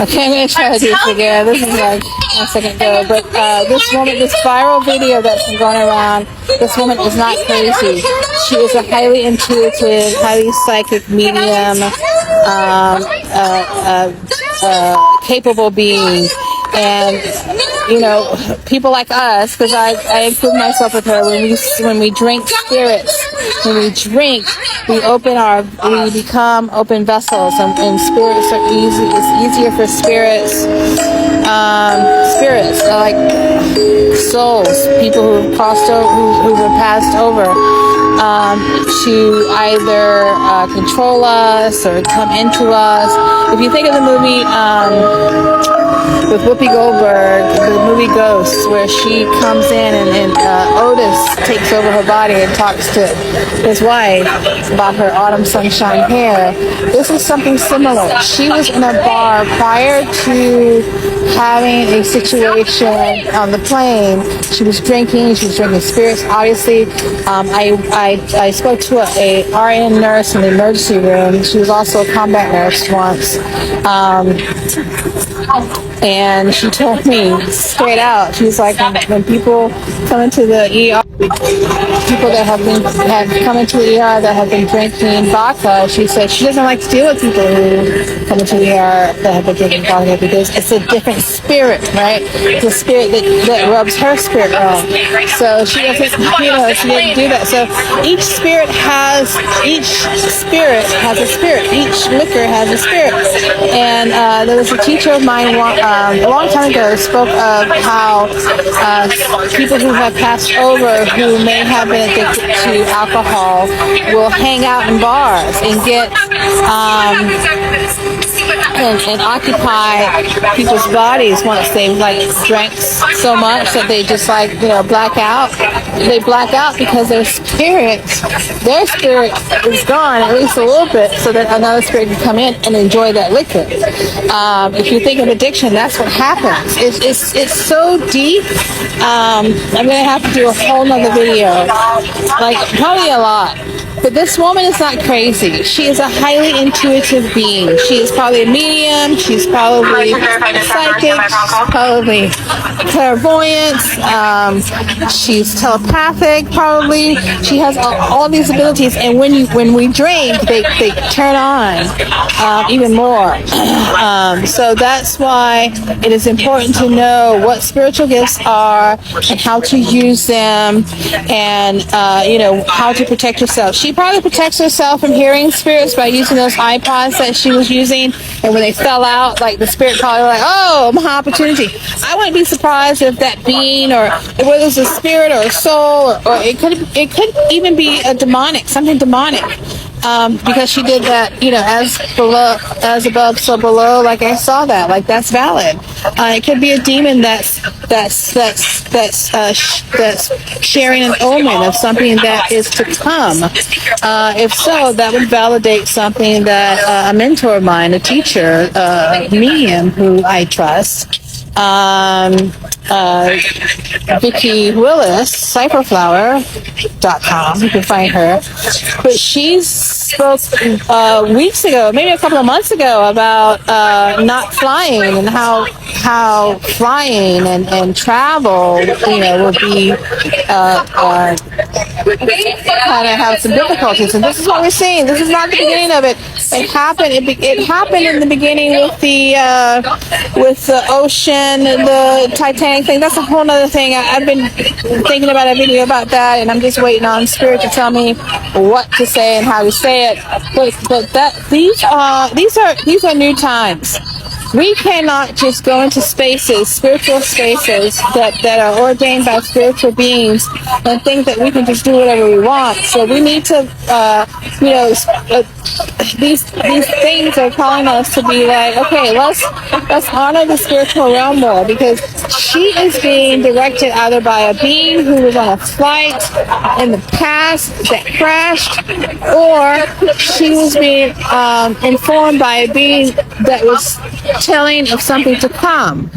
Okay, I'm going to try to do this again. This is like a second ago. But this woman, this viral video that's been going around, this woman is not crazy. She is a highly intuitive, highly psychic medium, capable being. And, you know, people like us, because I include myself with her, when we drink spirits, when we drink, we become open vessels, and spirits are easy. It's easier for spirits, like souls, people who crossed over, who were passed over, to either control us or come into us. If you think of the movie, with Whoopi Goldberg, the movie Ghosts, where she comes in and Otis takes over her body and talks to his wife about her autumn sunshine hair. This is something similar. She was in a bar prior to having a situation on the plane. She was drinking spirits, obviously. I spoke to a RN nurse in the emergency room. She was also a combat nurse once. And she told me straight out, she's like, when people come into the ER, people that have come into the ER that have been drinking vodka, she said she doesn't like to deal with people who come into the ER that have been drinking vodka because it's a different spirit, right? It's a spirit that rubs her spirit wrong. So she doesn't, she didn't do that. So each spirit has a spirit. Each liquor has a spirit. And there was a teacher of mine a long time ago spoke of how people who have passed over who may have been addicted to alcohol will hang out in bars and get and occupy people's bodies once they've drank so much that they just black out. They black out because their spirit is gone at least a little bit, so that another spirit can come in and enjoy that liquor. If you think of addiction, that's what happens. It's so deep. I'm gonna have to do a whole nother video, probably a lot. But this woman is not crazy. She is a highly intuitive being. She is probably a medium. She's probably psychic. She's probably clairvoyant. She's telepathic. Probably she has all these abilities. And when we drink, they turn on even more. So that's why it is important to know what spiritual gifts are and how to use them, and how to protect yourself. She probably protects herself from hearing spirits by using those iPods that she was using, and when they fell out, the spirit probably oh, my opportunity. I wouldn't be surprised if that being, or whether it's a spirit or a soul, or it could even be something demonic. Because she did that, as above, so below. I saw that. That's valid. It could be a demon that's sharing an omen of something that is to come. If so, that would validate something that a mentor of mine, a teacher, a medium who I trust, Vicki Willis, Cypherflower.com. You can find her. But she spoke weeks ago, maybe a couple of months ago, about not flying, and how flying and travel, will be kind of have some difficulties. And this is what we're seeing. This is not the beginning of it. It happened in the beginning with the ocean, the Titanic thing. That's a whole other thing. I've been thinking about a video about that, and I'm just waiting on Spirit to tell me what to say and how to say it. But these are new times. We cannot just go into spiritual spaces that are ordained by spiritual beings, and think that we can just do whatever we want. So we need to, these things are calling us to be okay, let's honor the spiritual realm more, because she is being directed either by a being who was on a flight in the past that crashed, or she was being informed by a being that was telling of something to come.